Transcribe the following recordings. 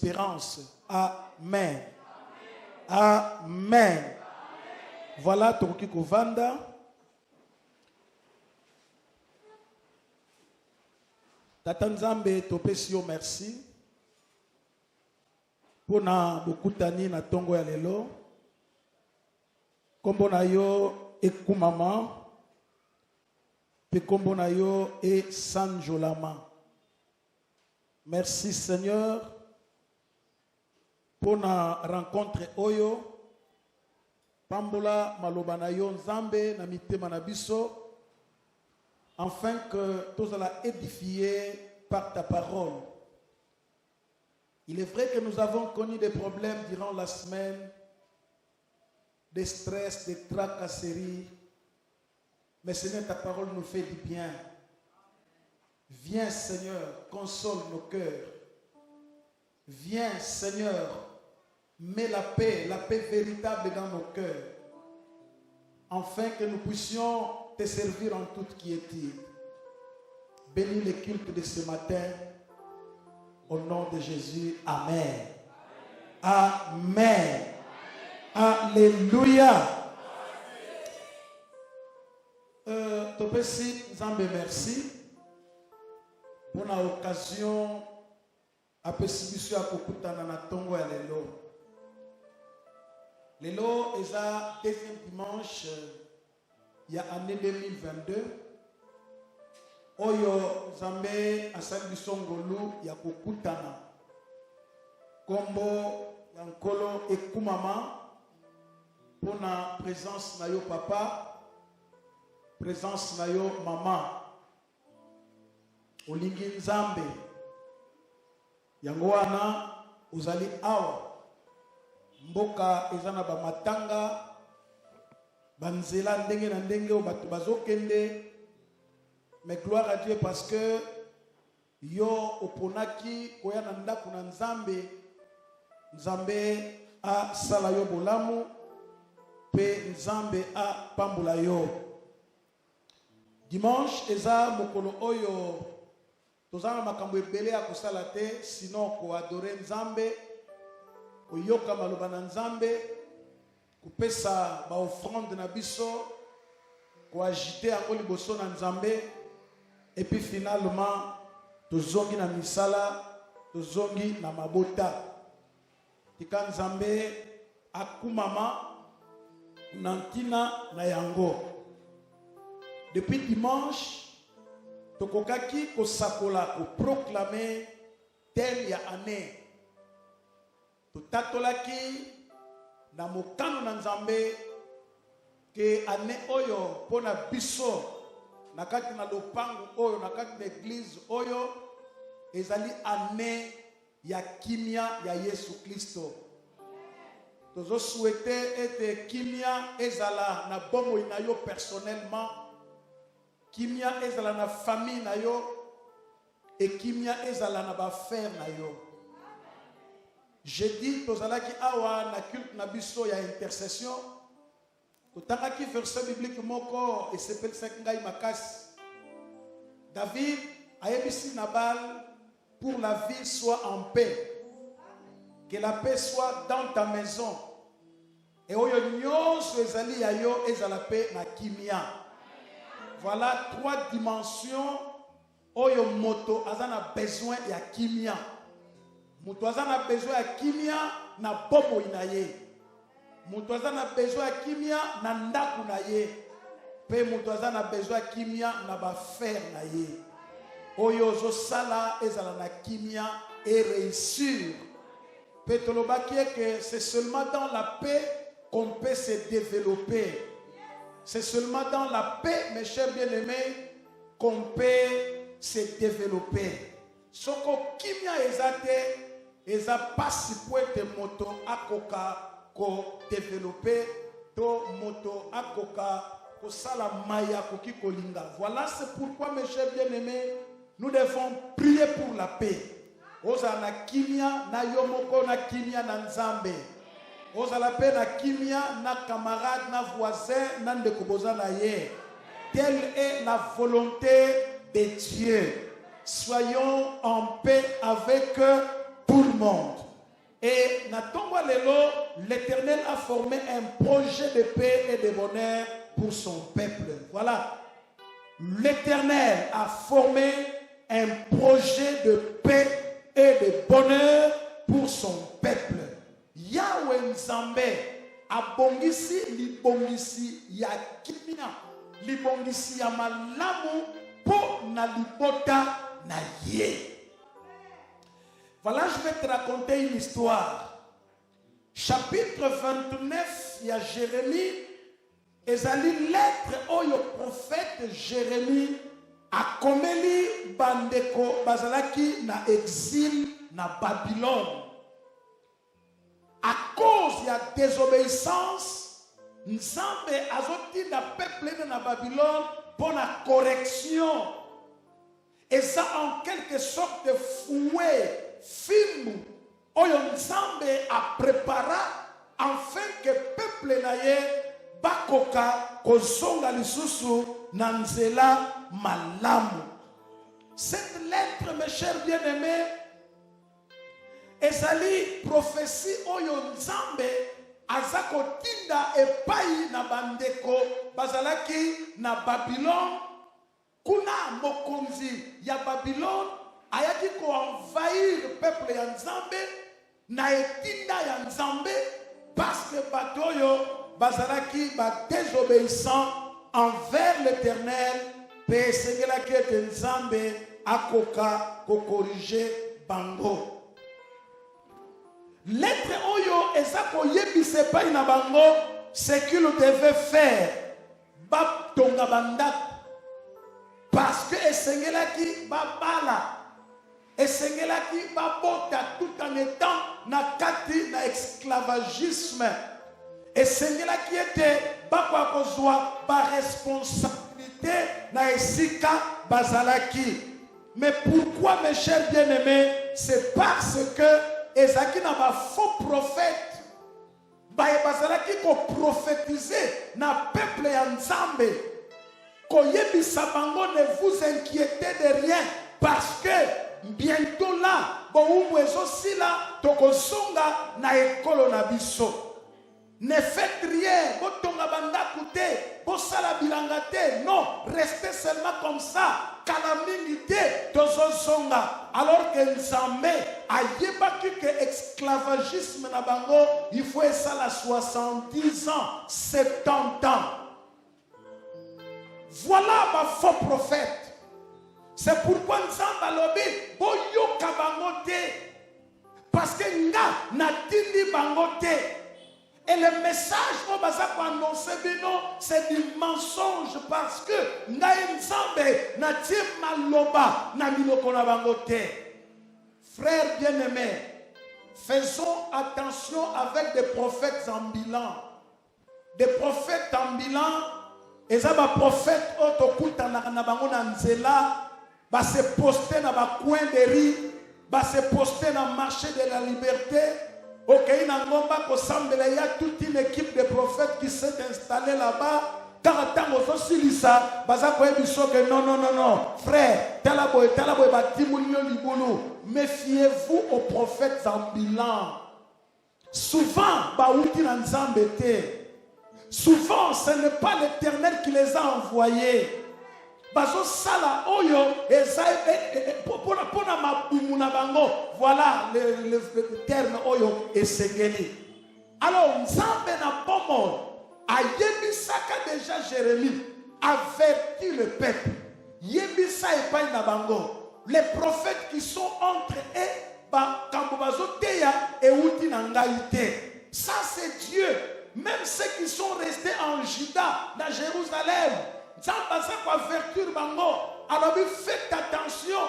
espérance. Amen. Amen. Voilà Toki Kovanda. Tata Nzambe topesio merci. Pona bokutani na tongo ya lelo. Kombo na yo ekumama. Pe kombo na yo e sanjolama. Merci Seigneur pour la rencontre oyo. Pambola maloba na yo Nzambe na mitema na biso, afin que tous allons édifier par ta parole. Il est vrai que nous avons connu des problèmes durant la semaine, des stress, des tracasseries, mais Seigneur, ta parole nous fait du bien. Viens Seigneur, console nos cœurs. Viens Seigneur, mets la paix véritable dans nos cœurs, afin que nous puissions te servir en toute quiétude. Bénis les cultes de ce matin, au nom de Jésus. Amen. Amen. Alléluia. Topesi Nzambe merci pour l'occasion à pesibiso à kokutana na tongo ya lelo. Lelo est à deuxième dimanche il y a année 2022. Oyo Nzambe asali biso ngolu ya kokutana. Kombo ya nkolo ekumama pour la présence na yo papa. Présence na yo mama olingi Nzambe yango wana uzali awa mboka ezana ba matanga banzela ndenge na ndenge o bato bazokende, mais gloire à Dieu parce que yo oponaki koya na ndako na Nzambe. Nzambe a sala yo bolamu pe Nzambe a pambola yo. Dimanche, eza mokolo oyo tozana makambo ebele ya kosala te, sinon ko adorer Nzambe, koyoka maloba na Nzambe, kopesa ba offrande na biso, ko agiter yango liboso na Nzambe, et puis finalement tozongi na misala, tozongi na mabota. Tika Nzambe akumama nantina na yango. Depuis dimanche, tokokaki kosakola ko proclamer thème ya année. Totatolaki na mokano na Nzambe ke année oyo pona biso nakati na lopango oyo nakati na église oyo ezali année ya kimia ya Yesu Kristo. Tozo souhaiter ete kimia ezala na bomo na yo personnellement. Kimia ezala na famille na yo et kimia ezala na ba frère na yo. Jeudi tozalaki awa na culte na biso ya intercession. Totangaki verset biblique moko et s'appelle Sekingai Makasi. David ayebisi Nabal pour la vie soit en paix. Que la paix soit dans ta maison. Et oyo nyonso ezali ya yo ezala paix na kimia. Voilà trois dimensions oyo moto azana besoin ya kimia. Moto azana besoin ya kimia na bomo inaye. Moto azana besoin ya kimia na ndaku na ye. Pe moto azana besoin ya kimia na ba frère na ye. Oyo zo sala ezala na kimia et réussir. Pe tolobaki que c'est seulement dans la paix qu'on peut se développer. C'est seulement dans la paix, mes chers bien-aimés, qu'on peut se développer. Soko kimia ezate, eza pasi poete moto akoka ko développer, to moto akoka ko sala maya koki kolinga. Voilà, c'est pourquoi, mes chers bien-aimés, nous devons prier pour la paix. Oza na kimia na yomoko na kimia na Nzambe. Oza la paix na kimia na camarade na voisin na ndeko boza na ye. Telle est la volonté de Dieu. Soyons en paix avec tout le monde. Et l'Éternel a formé un projet de paix et de bonheur pour son peuple. Voilà. L'Éternel a formé un projet de paix et de bonheur pour son peuple. Yahweh Nzambe abongisi libongisi ya kimia, libongisi ya malamu po na libota na ye. Voilà, je vais te raconter une histoire. Chapitre 29, il y a Jérémie. Ezali lettre oyo prophète Jérémie a komeli bandeko bazalaki na exil na Babylone. À cause de la désobéissance, Nzambe azoti na peuple na Babylone pour la correction. Et ça en quelque sorte fouet. Film oyo Nzambe a préparé afin que peuple na ye bakoka kozonga lisusu na nzela malamu. Cette lettre, mes chers bien-aimés, ezali prophétie oyo Nzambe azako tinda epai na bandeko bazalaki na Babylone. Kuna mokonzi ya Babylone ayaki ko envahir peuple ya Nzambe na etinda ya Nzambe parce que batoyo bazalaki ba désobéissant envers l'Éternel pe sengelaki ete Nzambe akoka ko corriger bango. Lettre oyo ezako yebise pa na bango ce qu'il devait faire ba tonga bandak parce que esengelaki ba bala esengelaki babota tout en étant na kati na esclavagisme. Esengelaki ete bakwa kozwa ba responsabilité na esika bazalaki. Mais pourquoi, mes chers bien-aimés? C'est parce que ezaki na ba faux prophète ba bazalaki ko prophétiser na peuple ya Nzambe ko yebisa bango ne vous inquiétez de rien parce que bientôt là, tokozonga na ekolo na biso. Ne faites rien, botonga banda kute, bosala bilanga te. Non, restez seulement comme ça. Calamité, tozozonga. Alors que Nzambe a yebaki que esclavagisme na bango, il faut ça la 70 ans, 70 ans. Voilà ma faux prophète. C'est pourquoi Nzambe alobi boyoka bango te parce que nga natindi bango te. Et le message qu'on va annoncer c'est du mensonge parce que nga Nzambe nati maloba na miloko na bango te. Frères bien-aimés, faisons attention avec des prophètes ambulants. Des prophètes ambulants, ezaba prophète otokuta na bango na nzela. Va se poster dans le coin de rue, va se poster dans le marché de la liberté. Ok, il y a toute une équipe de prophètes qui s'est installée là-bas. Non, frère, méfiez-vous aux prophètes ambulants. Souvent, souvent, ce n'est pas l'Éternel qui les a envoyés. Bazo sala oyo voilà le terme oyo esengeli. Alors Nzambe na pomol a yebisaka déjà Jérémie avertit le peuple. Yebisa epai na bango. Les prophètes qui sont entre eux ba kambo bazo teya e uti na ngai te. Ça c'est Dieu. Même ceux qui sont restés en Juda, dans Jérusalem. Alors faites attention,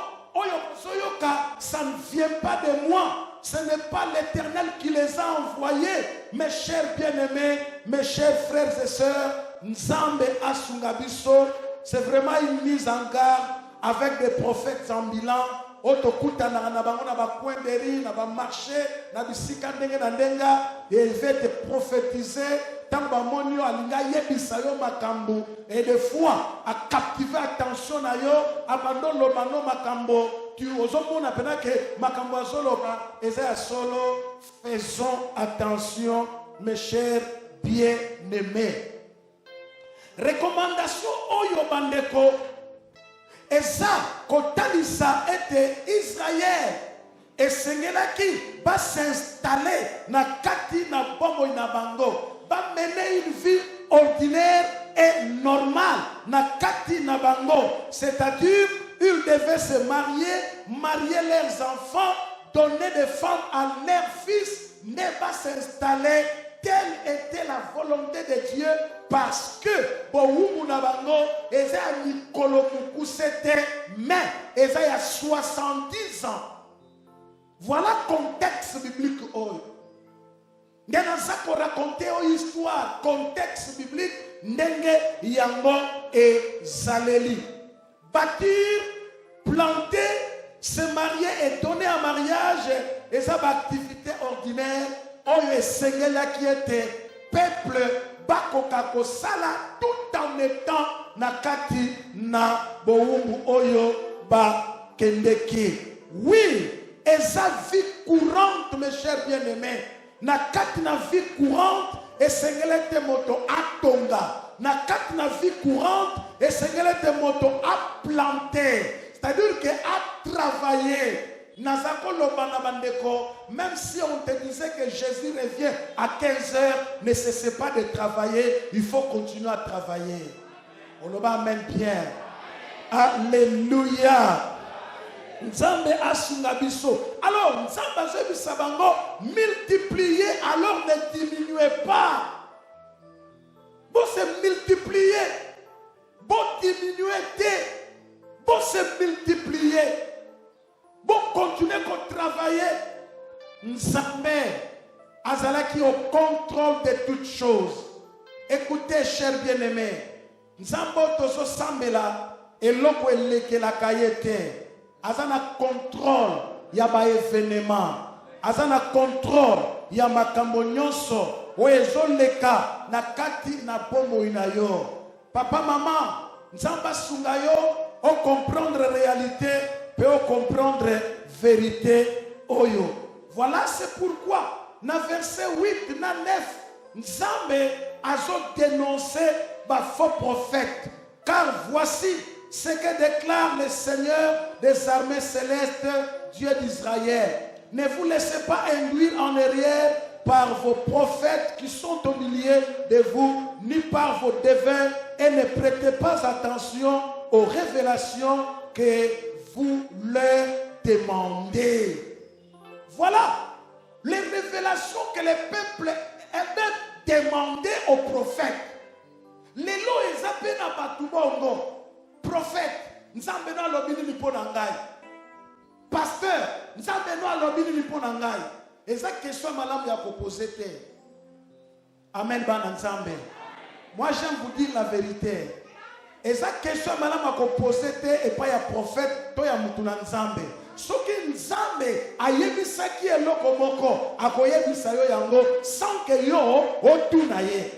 ça ne vient pas de moi, ce n'est pas l'Éternel qui les a envoyés. Mes chers bien-aimés, mes chers frères et sœurs, Nzambe Asungabiso, c'est vraiment une mise en garde avec des prophètes ambulants. Otokuta na bango na ba coin de rue, na ba marché, na bisika ndenge na ndenga, et il va te prophétiser. Et des fois, à captiver attention à yo, abandonne le mano makambo, tu ozomona pena que makambo azoloba eza solo. Faisons attention, mes chers bien-aimés. Recommandation oyo bandeko eza kotalisa ete Israël esengelaki ba s'installer na kati na bomoi na bango, ba mener une vie ordinaire et normale na kati na bango, c'est-à-dire ils devaient se marier leurs enfants, donner des femmes à leurs fils, ne pas s'installer. Telle était la volonté de Dieu, parce que Bohoumu Nabango, Eza Nikolo Moukou, c'était mais Eza il y a 70 ans. Voilà le contexte biblique. Nous avons raconté une histoire, contexte biblique, Ndenge Yango et Zaleli. Bâtir, planter, se marier et donner en mariage, et ça une activité ordinaire. Oyo Sengela qui était peuple bakokako sala tout en étant nakati na boumbu oyo ba kendeki. Oui, et sa vie courante, mes chers bien-aimés, nakati na vie courante et Sengela te moto atonga, nakati na vie courante et Sengela te moto a planter, c'est-à-dire que a travailler. Même si on te disait que Jésus revient à 15 heures, ne cessez pas de travailler, il faut continuer à travailler. On le va même bien. Alléluia. Nzambe asunga biso. Alors, Nzambe asunga multipliez, alors ne diminuez pas. Bon se multiplier, bon diminuer, bon se multiplier. Bon, continuez à travailler. Nzambe azalaki au contrôle de toutes choses. Écoutez, chers bien-aimés, Nzambo tozo sambela eloko eleke la kayete. Azana contrôle ya ba événement. Azana contrôle ya makambo nyonso oezo leka na kati na bomo inayo. Papa, maman, Nzamba sunga yo on comprendre la réalité. Peut comprendre vérité oyo. Voilà c'est pourquoi dans verset 8 dans 9 Nzambe azo dénoncé ba faux prophète, car voici ce que déclare le Seigneur des armées célestes, Dieu d'Israël. Ne vous laissez pas induire en erreur par vos prophètes qui sont au milieu de vous, ni par vos devins, et ne prêtez pas attention aux révélations que vous leur demandez. Voilà les révélations que les peuples avaient demandées aux prophètes. Les lois ils appellent à Batubongo. Prophète, nous avons l'obéi ni ponangai. Pasteur, nous avons l'obéi ni ponangai. Et ça question madame a proposé. Amen, ban Nzambe. Moi j'aime vous dire la vérité. Et ça question madame a posé et pas ya prophète to ya mutu na Nzambe. Soki Nzambe ayebisa ki eloko moko akoyebisa yo yango sans que yo otuna ye.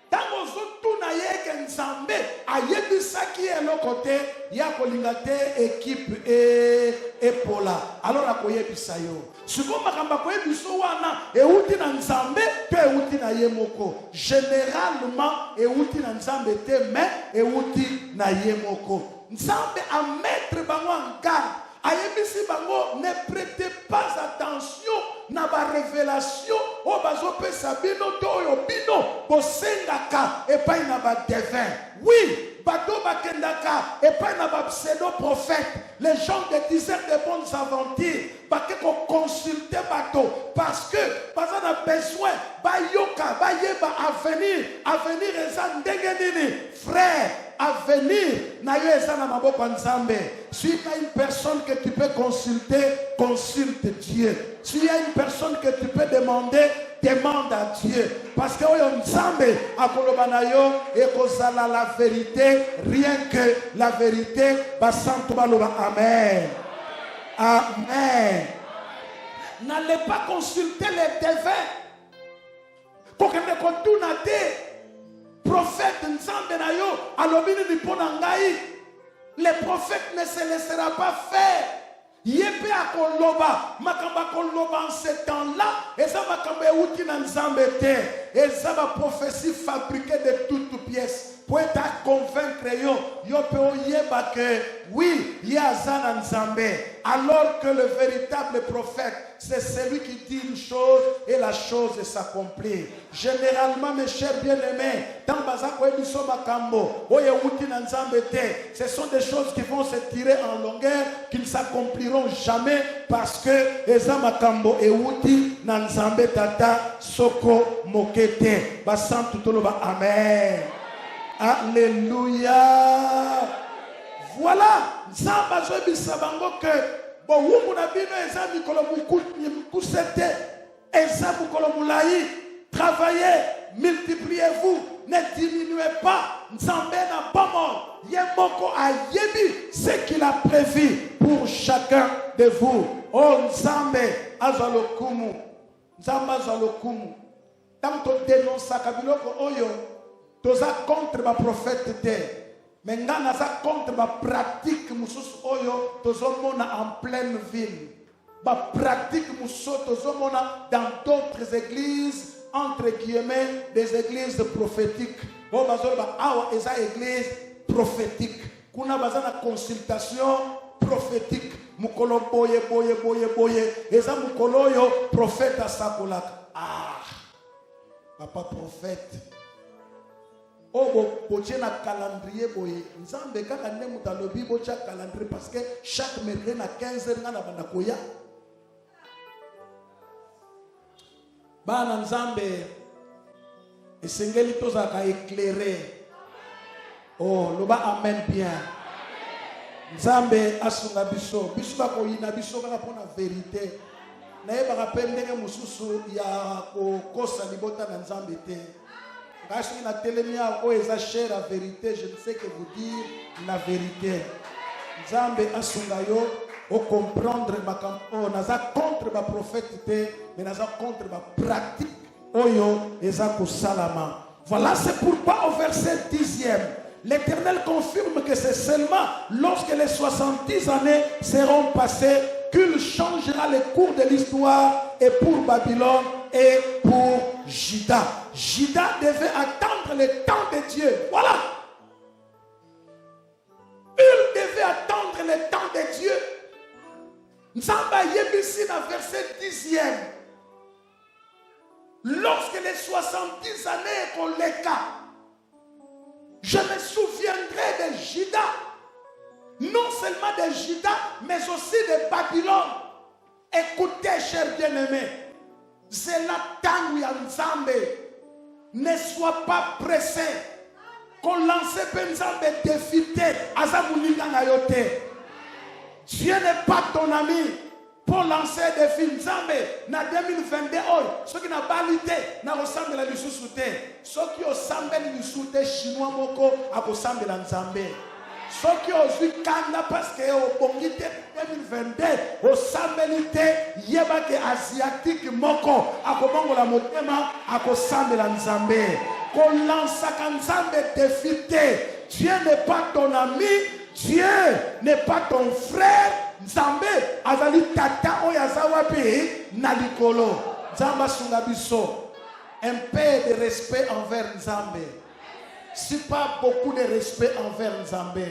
Tango zotuna ye ke Nzambe ayebisa ki eloko te ya kolinga te équipe et pola. Alors akoyebisa yo. Siko makamba koyebiso wana euti na Nzambe pe euti na ye moko. Généralement euti na Nzambe te mais euti na ye moko. Nzambe a mettre bango en garde. Ayebisi bango, ne prêtez pas attention na ba révélation o bazo pesa bino to yo bino bosengaka et pas na ba devin. Oui, bato bakendaka et pas na ba pseudo prophète. Les gens de dizaines de bonnes aventures bakeko consulter bato parce que parce qu'on a besoin ba yoka ba yeba avenir eza ndenge nini frère. Avenir, si il y a une personne que tu peux consulter, consulte Dieu. S'il y a une personne que tu peux demander, demande à Dieu. Parce que Nzambe akolobanayo et kozala la vérité, rien que la vérité, amen. Amen. N'allez pas consulter les devins. Pour que ne contournate. Prophète Nzambe na yo alobini ni pona ngai. Le prophète ne se laissera pas faire. Yépe a koloba, makamba koloba en ce temps-là, et ça makamba outi na nzambe te, et ça va prophétie fabriquée de toutes pièces. Pour être convaincre yo peut yeba que oui, il y a Zana Nzambe. Alors que le véritable prophète, c'est celui qui dit une chose et la chose s'accomplit. Généralement, mes chers bien-aimés, ce sont des choses qui vont se tirer en longueur, qui ne s'accompliront jamais parce que Ezamakambo et Wuti Nanzambe Tata Soko Mokete. Basantu Toloba. Amen. Alléluia. Voilà. Nzamba zobi sabango que bon wumu na bino eza mikolo mukusete eza mikolo mulai. Travaillez, multipliez-vous, ne diminuez pas. Nzambe na pas mort. Yemoko a yebi ce qu'il a prévu pour chacun de vous. Oh Nzambe azalokumu. Nzamba azalokumu. Tant que dénonce kabiloko oyo toza contre ma prophète te. Mais ngana za contre ma pratique mususu oyo tozomona en pleine ville. Ma pratique mususu tozomona dans d'autres églises, entre guillemets, des églises prophétiques. Bon bazoloba awa eza église prophétique. Kuna bazana consultation prophétique. Mukolo boye boye boye boye. Eza mukolo yo prophète asakolaka. Ah, papa prophète. Oh, bon, na calendrier, boye. Nzambe kaka ne mutalobi bocha calendrier parce que chaque mercredi na 15h na banakoya. Bana Nzambe esengeli tozaka éclairé. Oh, loba amen bien. Nzambe asunga biso, biso bako ina biso kaka pona vérité. Na yeba kapendenge mususu ya ko kosa libota na Nzambe te. Parce que la télémia ou est chère la vérité, je ne sais que vous dire la vérité. Nzambe asungayo o comprendre ma campo, naza contre ma prophète, mais naza contre ma pratique. Oyo ezako salama. Voilà, c'est pourquoi au verset 10e, l'Éternel confirme que c'est seulement lorsque les 70 années seront passées qu'il changera le cours de l'histoire et pour Babylone et pour Juda. Juda devait attendre le temps de Dieu. Voilà. Il devait attendre le temps de Dieu. Nzamba yebisi na verset 10e. Lorsque les 70 années qu'on les cas, je me souviendrai de Juda. Non seulement de Juda, mais aussi de Babylone. Écoutez, chers bien-aimés. C'est la tangue ya Nzambe. Ne sois pas pressé. Qu'on lance Nzambe défité. Azamuninga na yote. Dieu n'est pas ton ami. Pour lancer des films Nzambe na 2022 ceux qui n'a pas l'idée na ressemble la lisusu te. Ceux qui ressemble lisusu te chinois moko akossemble la Nzambe. Ceux qui ont vu Kanda parce que au Bongite 2022 au Sambelite yebake asiatique moko akomongo la motema akossemble la Nzambe. Qu'on lance Nzambe défité. Dieu n'est pas ton ami, Dieu n'est pas ton frère. Nzambe azali tata oyaza wapi na likolo. Nzamba sunga biso. Un peu de respect envers Nzambe. Si pas beaucoup de respect envers Nzambe.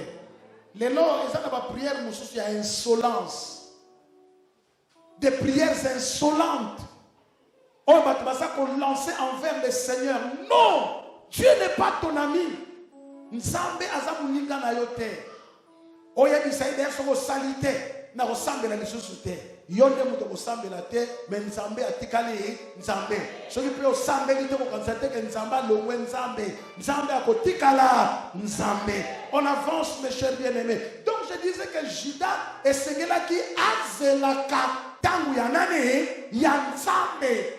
Les lois, ils ont des prières, il y a insolence. Des prières insolentes. On va lancer envers le Seigneur. Non! Dieu n'est pas ton ami. Nzambe azamuninga na yote. Oya bisaide so salite. Na ressemble la lisusu te. Yonde muto kosambela te, mais Nzambe atikali Nzambe. Soki pe osambeli te ko kansate ke Nzamba longwe Nzambe. Nzambe akotikala Nzambe. On avance mes chers bien-aimés. Donc je disais que Juda et Sengela qui azelaka tangu ya nani ya Nzambe.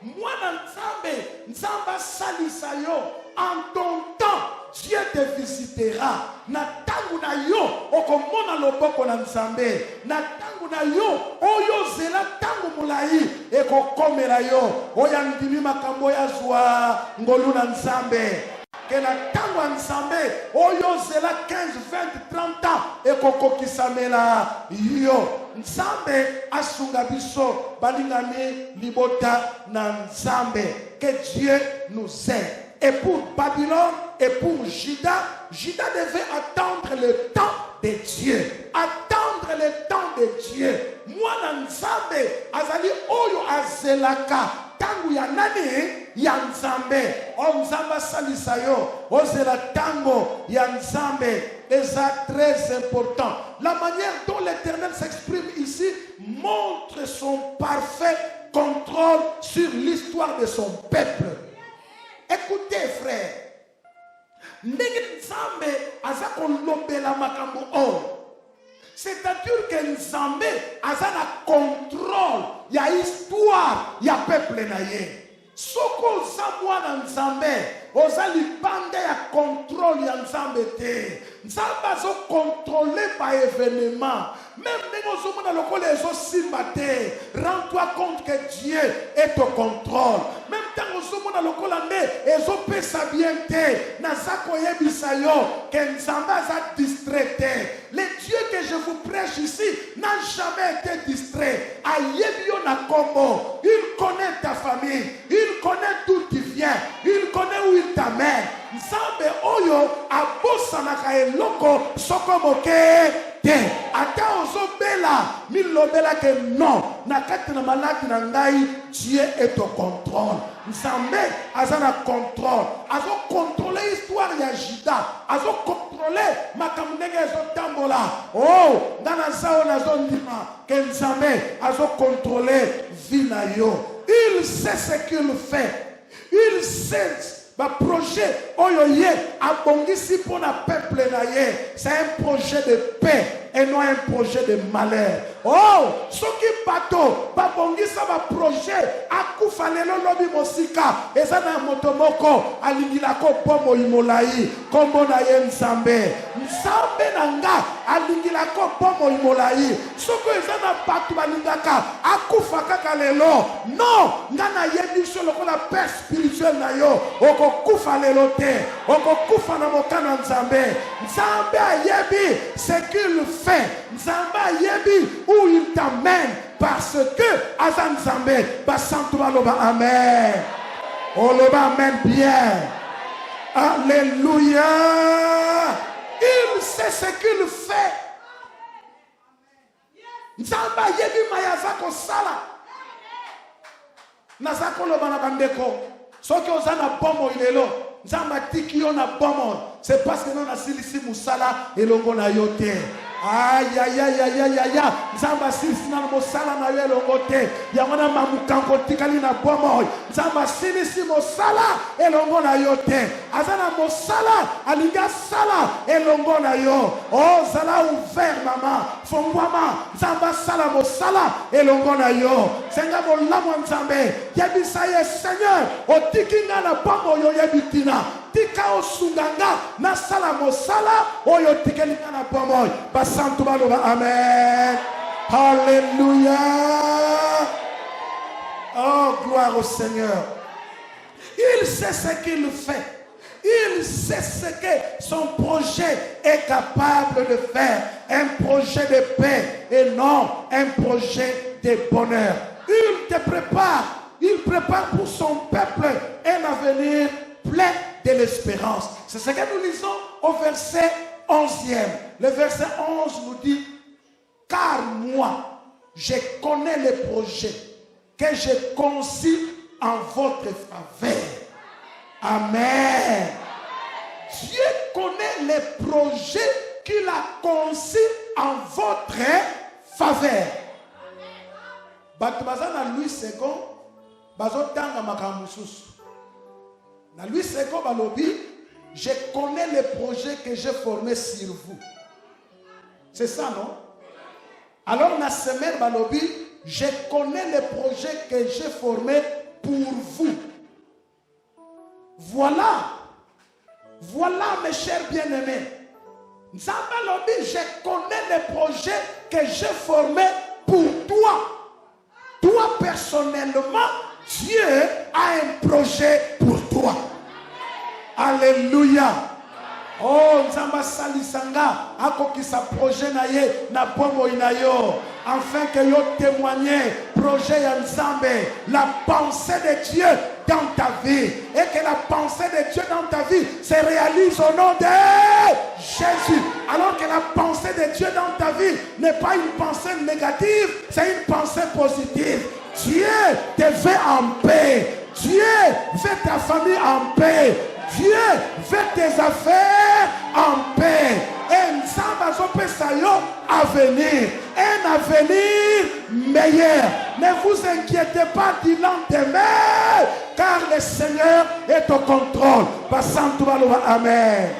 Moi na Nzambe, Nzamba salisa yo en ton temps. Dieu te visitera. Na tangu na yo okomona loboko na Nzambe. Na tangu na yo oyo zela tangu mulai ekokomela yo. Oya ndimi makambo ya zwa ngolu na Nzambe. Que na tangu tango nzambe oyo zela 15 20 30 ans ekokokisamela yo nzambe asunga biso balingami libota na nzambe. Que Dieu nous aide. Et pour Babylone et pour Juda, Juda devait attendre le temps de Dieu. Attendre le temps de Dieu. Moi, Nzambe, azali oyo azelaka. Tangu ya nani? Ya Nzambe. O Nzamba salisayo. Ozela tango ya Nzambe. C'est très important. La manière dont l'Éternel s'exprime ici montre son parfait contrôle sur l'histoire de son peuple. Écoutez, frère. C'est-à-dire que Nzambe a un contrôle, il y a histoire, il y a peuple naïe. Soko zamwa Nzambe, ozali bande ya contrôle ya Nzambe te. Nzambe zo contrôlé par événement. Même les hommes dans le col les simbaté. Rends-toi compte que Dieu est au contrôle. Même tant que hommes dans le col les hommes pèsent bien te. Nazako yebisayo que Nzambe a distrait. Le Dieu que je vous prêche ici n'a jamais été distrait. Ayebio na kombo. Il connaît ta famille. Il connaît d'où tu viens. Il connaît où il t'amène. Nzambe oyo abosanaka eloko soko moke te. Ata ozobela milobela que non. Na kati na malaki na ngai Dieu est au contrôle. Nzambe azana contrôle. Azo contrôler l'histoire ya Juda. Azo contrôler makamundenge ezo tambola. Oh, ngana sao nazo ndima que Nzambe azo contrôler vie na yo. Il sait ce qu'il fait. Il sait le projet oyoye abongisi pour la peuple naye. C'est un projet de paix et non un projet de malheur. Oh, ce qui bateau babongisa ba projet akufa lelo lobi mosika ezana motomoko alingilako pomo imolai kombo na ye Nzambe. Nzambe nanga alingilako pomo imolai soko ezana batu balingaka akufa kaka lelo. Non, ngana yebiso lokola paix spirituelle na yo okokufa lelo te okokufa na mokana Nzambe. Nzambe ayebi ce qu'il fait. Nzambe ayebi où il t'amène parce que Azan Nzambe basantuba loba amen. Oh loba amen bien. Alléluia. Il sait ce qu'il fait. Nzambe ayebi mayazako sala. Nazako loba na bandeko. Soki ozana bomo ilelo. Nzambe tiki yo na bomo. C'est parce que nous asilisi musala elongo na yote. Aïe aïe aïe aïe aïe aïe. Nzamba silisi na mosala na yo elongo te. Yamana mamukango tikali na bomo. Nzamba silisi mosala elongo na yote. Azana mosala alinga sala elongo na yo. Oh zala ouvert maman. Fongwama Nzamba sala mosala elongo na yo. Senga molamo Nzambe. Yebisa ye Seigneur. Otikinga na bomo yo yebitina. Tika osunganga na sala mosala oyo tikelika na pomoy basantu baloba amen. Alléluia. Oh gloire au Seigneur. Il sait ce qu'il fait. Il sait ce que son projet est capable de faire. Un projet de paix et non un projet de bonheur. Il te prépare. Il prépare pour son peuple un avenir plein de l'espérance. C'est ce que nous lisons au verset 11e. Le verset 11 nous dit: car moi, je connais les projets que j'ai conçus en votre faveur. Amen. Dieu connaît les projets qu'il a conçus en votre faveur. Batubazana Louis II, bazotanga makamususu. Na Louis II balobi, je connais les projets que j'ai formés sur vous. C'est ça, non? Alors na semaine balobi, je connais les projets que j'ai formés pour vous. Voilà mes chers bien-aimés. Nzamba lobi, je connais les projets que j'ai formés pour toi. Toi personnellement, Dieu a un projet pour toi. Alléluia. Oh, nzamba salisanga akokisa projet na ye na bombo inayo afin que yo témoigner projet ya nzambe, la pensée de Dieu dans ta vie et que la pensée de Dieu dans ta vie se réalise au nom de Jésus. Alors que la pensée de Dieu dans ta vie n'est pas une pensée négative, c'est une pensée positive. Dieu te veut en paix. Dieu veut ta famille en paix. Dieu veut tes affaires en paix. Et Nzamba zopesa yo avenir. Un avenir meilleur. Ne vous inquiétez pas du lendemain, car le Seigneur est au contrôle. Amen.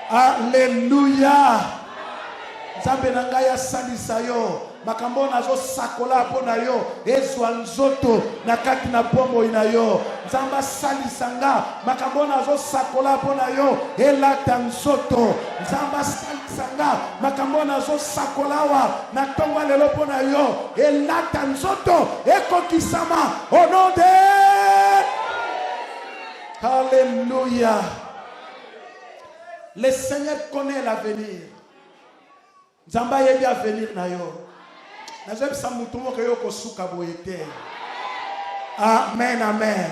Alléluia. Nzambe na ngai asalisa yo. Makambo nazo sakola pona yo ezwa nzoto na kati na pombo ina yo. Nzamba salisanga makambo nazo sakola pona yo elata nzoto. Nzamba salisanga makambo nazo sakolawa na tongwa lelo pona yo elata nzoto ekokisama au nom de Alléluia. Le Seigneur connaît l'avenir. Nzamba yebi avenir na yo. Amen, amen.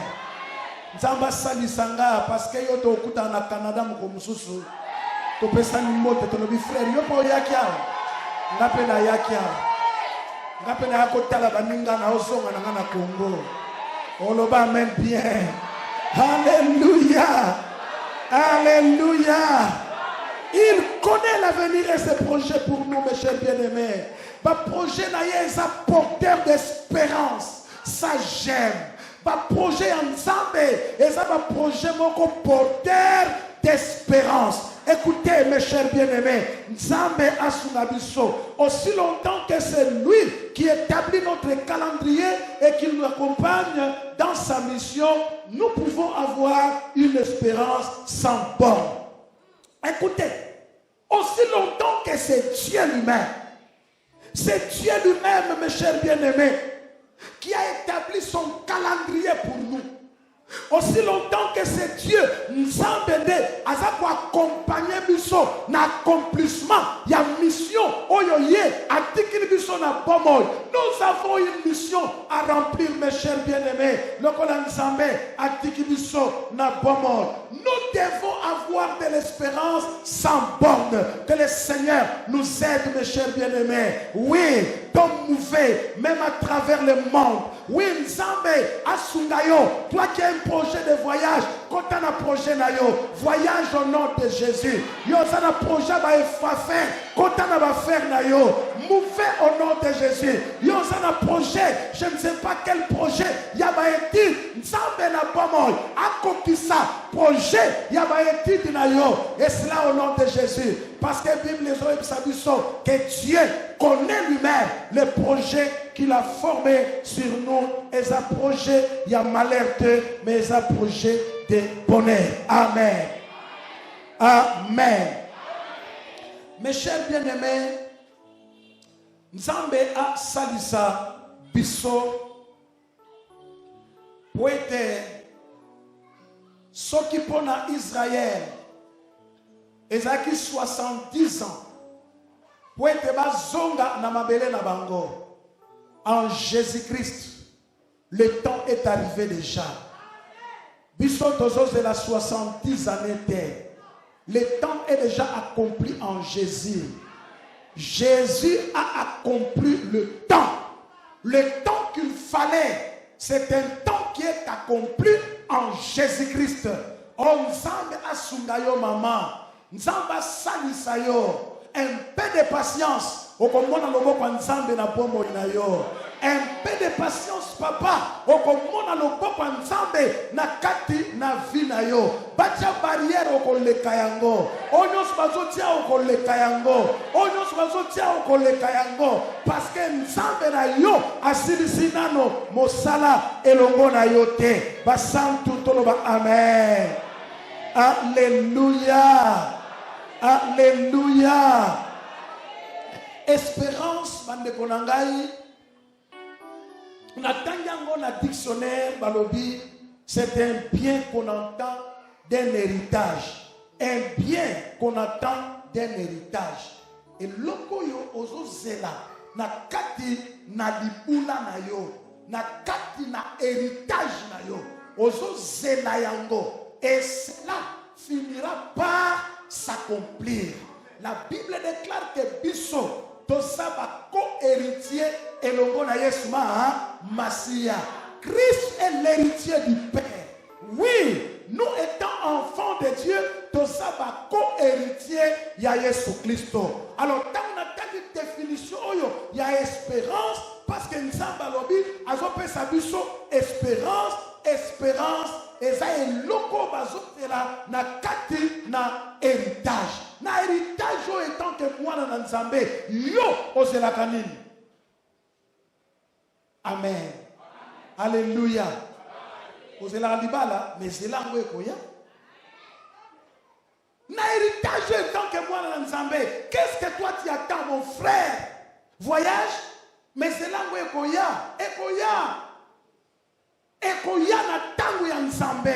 Nzamba salisanga parce que yo to okuta na Canada moko mususu. To pesa ni mote to lobi frère yo po yakia. Ngape na yakia. Ngape na yakotala baninga na ozonga na Congo. Oloba amen bien. Alléluia. Alléluia. Il connaît l'avenir et ses projets pour nous, mes chers bien-aimés. Le projet est un porteur d'espérance. Ça j'aime. Le projet ensemble est un projet porteur d'espérance. Écoutez, mes chers bien-aimés, Nzambe Asunabiso, aussi longtemps que c'est lui qui établit notre calendrier et qui nous accompagne dans sa mission, nous pouvons avoir une espérance sans borne. Écoutez, aussi longtemps que c'est Dieu lui-même, mes chers bien-aimés, qui a établi son calendrier pour nous. Aussi longtemps que c'est Dieu, nous avons accompagné l'accomplissement de la mission. Nous avons une mission à remplir, mes chers bien-aimés. Nous devons avoir de l'espérance sans borne. Que le Seigneur nous aide, mes chers bien-aimés. Oui, comme mouvez, même à travers le monde. Oui, Nzambe, Asungayo, toi qui as un projet de voyage, quand tu as un projet, voyage au nom de Jésus. Yo, ça a un projet, faire, quand tu as faire, mouvez au nom de Jésus. Yo, ça a un projet, je ne sais pas quel projet, Yaba Eti, Nzambe na Bomol, Akokisa, projet, Yaba Eti Dinayo, et cela au nom de Jésus. Parce que la Bible les a que Dieu connaît lui-même le projet qu'il a formé sur nous. Et un projet, il y a malheur, mais un projet de bonheur. Amen. Amen. Mes chers bien-aimés, Nzambe a salisa biso pour être ce qui pona Israël. Ezaki 70 ans. Pour être bazonga na mabele na bango. En Jésus-Christ, le temps est arrivé déjà. Biso tozos de la 70 années. Le temps est déjà accompli en Jésus. Jésus a accompli le temps. Le temps qu'il fallait, c'est un temps qui est accompli en Jésus-Christ. On Nzambe asungayo maman. Nzamba salisayo. Un peu de patience. Un peu de patience, papa. Na kati na vina yo. Bacha barrière okoleka yango. Onyos bazotia okoleka yango. Onyos bazotia okoleka yango. Parce que nzambe na yo asilisi nano mosala elongo na yo te. Basantu toloba amen. Alléluia. Alléluia. Espérance, bande konangai. Natangango na dictionnaire balobi, c'est un bien qu'on entend d'un héritage. un bien qu'on attend d'un héritage. Et loko yo ozo zela na kati na libula na yo, na kati na héritage na yo, ozo zela yango, et cela finira par s'accomplir. La Bible déclare que biso tosaba co-héritier et longo na Yesu Masia. Christ est l'héritier du Père. Oui, nous étant enfants de Dieu, tosaba co-héritier ya Yesu Christo. Alors, tant on a une définition, il y a espérance, parce que nous sommes lobby, azope sabiso espérance, espérance, et ça est loco bazotela na kati na héritage. Na héritage yo étant que moi na nzambe, yo ozela kanini. Amen. Alléluia. Ozela libala, mais c'est là où ekoya. Na héritage étant que moi na nzambe, qu'est-ce que toi tu attends mon frère? Voyage, mais c'est là où ekoya, ekoya. Ekoya na tangu ya nzambe.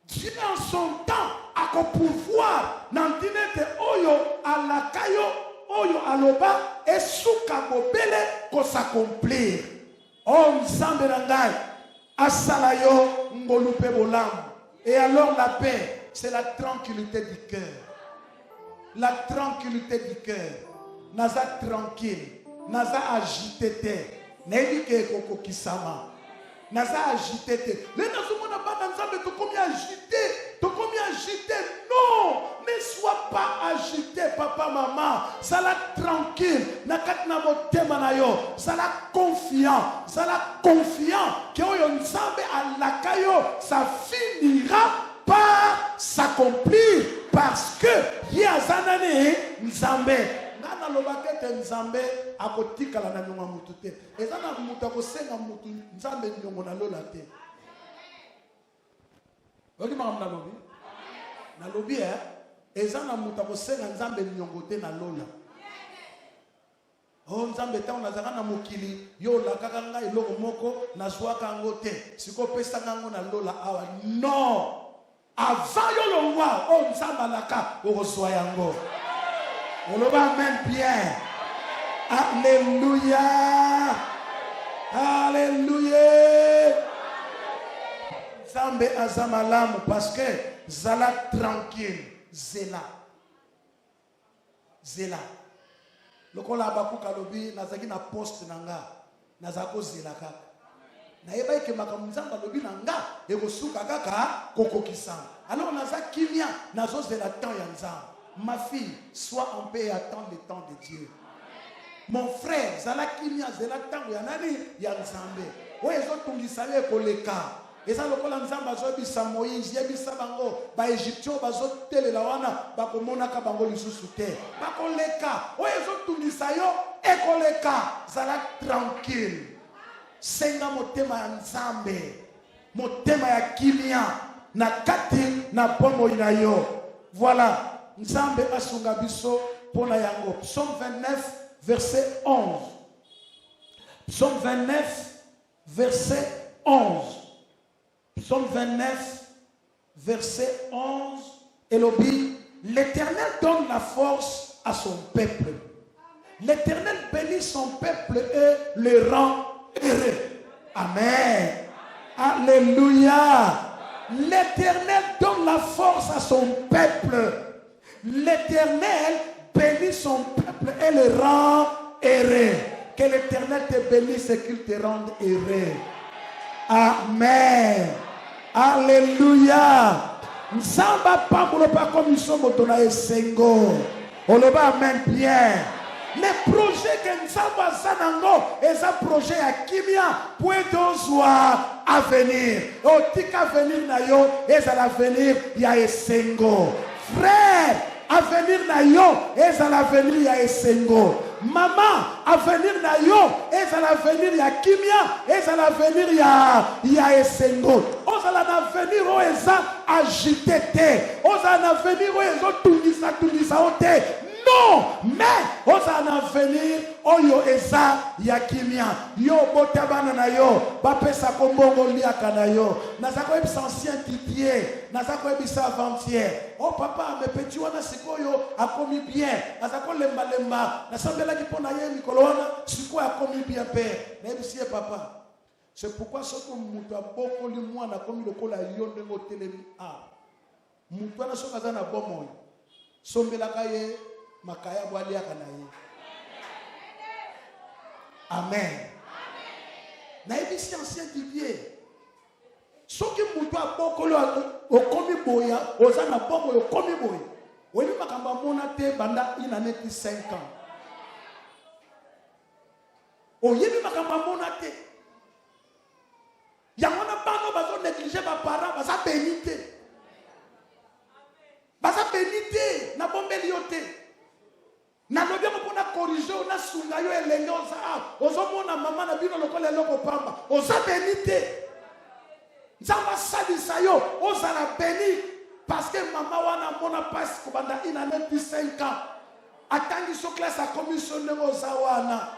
Dieu en son temps a ko pouvoir nantinete oyo alakayo oyo aloba esuka bobele ko s'accomplir. Oh nzambe na ngai asala yo ngolupe bolamu. Et alors la paix, c'est la tranquillité du cœur. La tranquillité du cœur. Naza tranquille, naza agité te. Nedike koko kisama. Naza agité te. Les nazomona ba nzambe to komi agité, to komi agité. Non, ne sois pas agité papa maman. Sala tranquille, nakat na motema na yo. Sala confiant, que oyo nzambe alakayo, ça finira par s'accomplir parce que yazanane nzambe. Nana lobakete nzambe akotikala na nyonga mutu te. Ezana mutu akosenga mutu nzambe nyongo na lola te. Oki makamna lobi? Na lobi ezana mutu akosenga nzambe nyongo te na lola. Oh nzambe ta onazaka na mokili yo lakaka ngai eloko moko nazwaka ngo te. Siko pesa ngo na lola awa. Non. Avant yo longwa oh nzambe alaka okozwa yango. Oloba amen bien. Alléluia. Alléluia. Zambe azamalamu parce que zala tranquille. Zela. Zela. Lokola bakuka lobi nazaki na poste nanga. Nazako zela kaka. Na yeba ke makambo nzamba lobi nanga ekosuka kaka kokokisa. Alors naza kimia nazo zela temps ya nzamba. Ma fille, sois en paix et attends le temps de Dieu. Mon frère, zalaki mia zela tango ya nani ya nzambe. Oyezo tungisa ye koleka. Eza lokola nzamba zo bisa Moïse, yebisa bango ba Egyptien bazo telela wana bakomona ka bango lisusu te. Bakoleka. Oyezo tungisa yo ekoleka. Zala tranquille. Senga motema ya nzambe. Motema ya kimia na kati na bombo ina yo. Voilà. Nzambe asunga biso pona yango. Psaume 29 verset 11. Psaume 29 verset 11. Psaume 29 verset 11. Elobi, l'Éternel donne la force à son peuple. L'Éternel bénit son peuple et le rend heureux. Amen. Alléluia. L'Éternel donne la force à son peuple. L'Éternel bénit son peuple et le rend heureux. Que l'Éternel te bénisse et qu'il te rende heureux. Amen. Alléluia. Nzamba pambulo pa komiso motona esengo. Oloba amen bien. Les projets que Nzamba sanango et un projet à kimia point d'ozwa à venir. Otika venir na yo et à l'avenir ya esengo. Frère, avenir na yo et à l'avenir ya esengo. Maman, avenir na yo et à l'avenir ya kimia et à l'avenir ya esengo. Oza la avenir o eza agité te. Oza na avenir o ezo tungisa ote. Non, mais on a venir oyo eza yakimia yo botabana na yo bapesa kombongo liaka na yo nazako ebisa ancien Didier nazako ebisa avant-hier oh papa me petit wana sikoyo akomi bien nazako lemba lemba nasambela kipona ye mikolo wana sikoyo akomi bien père na ebisi papa. C'est pourquoi ce que mutu abokoli mwana komi lokola yo ndengo telemi a mutu ana soka za na bomoy sombelaka ye makaya bwaliaka na ye. Amen. Na ebisi ancien Didier soki mutu abokoli okomi boya oza na bomoy okomi boya oyebi makambo amona te banda ina neti 5 ans oyebi makambo amona te. Il y a un bando bazo négligé par parents, baza bénité. Baza bénité, na bombe lioté. Na lobia mo pona corriger, on a sunga yo elenge oza. Ozo mona maman na bino lokola loko pamba. Oza bénité. Nzamba salisa yo, oza la béni parce que maman wana mona passe ko banda ina net 5 ans. Atangi so classe a commission oza wana.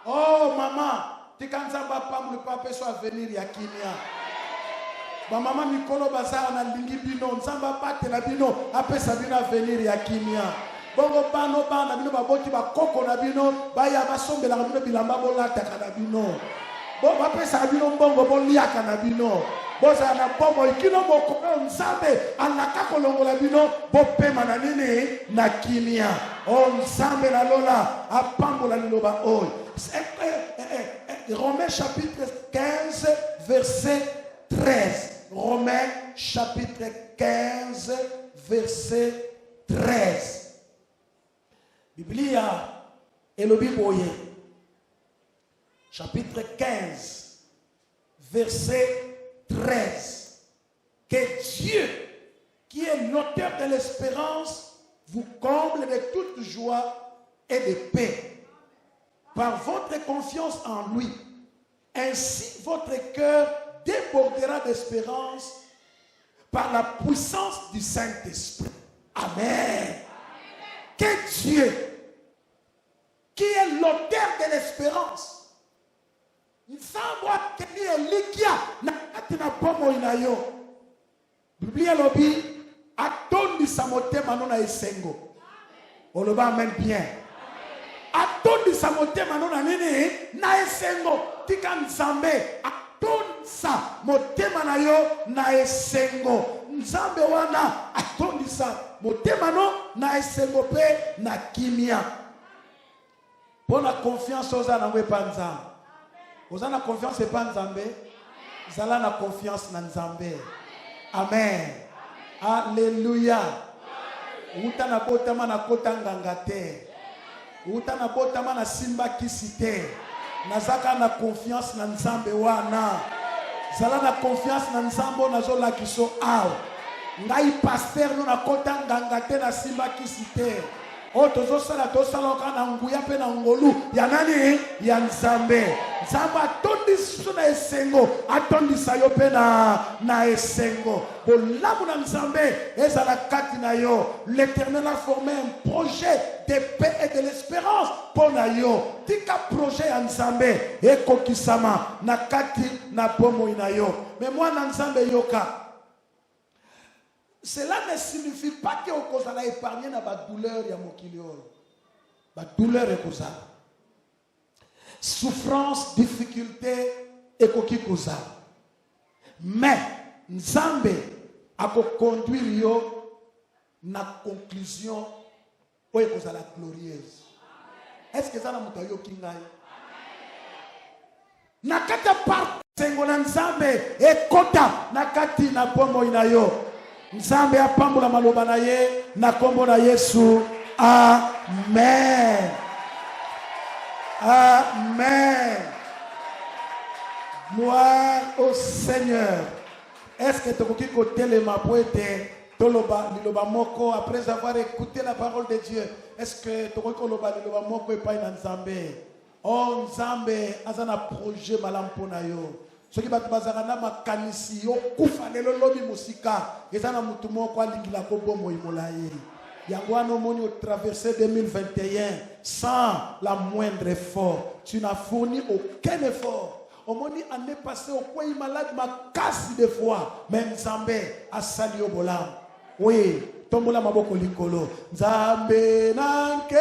Oh maman tikanzamba pamule pape so avenir ya kimia ba mama mikolo bazara na lingi bino nzamba pate na bino apesa bino avenir ya kimia bongo bano bana bino baboti ba koko na bino baya basombela bino bilamba bolata kana bino bo bapesa bino mbongo boliaka na bino boza na bomo ikino moko nzambe anaka kolongola bino bopema na nini na kimia o nzambe na lola apambola liloba oyo. Romains chapitre 15 verset 13. Romains chapitre 15 verset 13. Biblia elobi boye. Chapitre 15 verset 13. Que Dieu, qui est l'auteur de l'espérance, vous comble de toute joie et de paix par votre confiance en lui. Ainsi, votre cœur débordera d'espérance par la puissance du Saint-Esprit. Amen. Que Dieu, qui est l'auteur de l'espérance, Biblia lobi atondi samotema nona esengo. Oloba amen bien. Atondi samotema nona nini na esengo tika nzambe atondisa motema na yo na esengo. Nzambe wana atondisa motema no na esengo pe na kimia. Pona confiance oza na ngwe pa nzambe. Oza na confiance pa nzambe. Zala na confiance na nzambe. Amen. Alléluia. Uta na botama na kota nganga te. Uta na botama na simba kisi te. Nazaka na confiance na nzambe wana. Zala na confiance na nzambo na zola kiso aw. Ngai pasteur no na kota nganga te na simba kisi te. O tozo sala tosaloka na nguya pe na ngolu ya nani ya nzambe. Nzambe atondisa na esengo, atondisa yo pe na esengo. Bolamu na nzambe ezala kati na yo. L'Éternel a formé un projet de paix et de l'espérance pour na yo. Tika projet ya nzambe ekokisama na kati na bomo ina yo. Mais moi na nzambe yoka. Cela ne signifie pas que vous allez épargner la douleur ya mokilio. La douleur est cause. Souffrance, difficulté et koki cause. Mais Nzambe a conduire yo na conclusion où est cause la glorieuse. Est-ce que ça na mutayo kingai? Na kata part sengo na Nzambe e kota na kati na pomo inayo. Nzambe apambola maloba na ye na kombo na Yesu. Amen. Amen. Gloire au Seigneur. Est-ce que tu peux écouter les mapoete toloba liloba moko après avoir écouté la parole de Dieu? Est-ce que tu peux koloba liloba moko e pa na Nzambe? Oh Nzambe azana projet malampona yo. Ce qui va te passer à makanisi yo kufa lelo lobi musika ezana mutu moko alingila ko bomo imolaye. Yangwano moni au traversé 2021 sans la moindre effort. Tu n'as fourni aucun effort. Au moni année passée au quoi il malade ma casse de fois. Même Zambé a sali au bolam. Oui, tombola maboko likolo. Nzambe nanke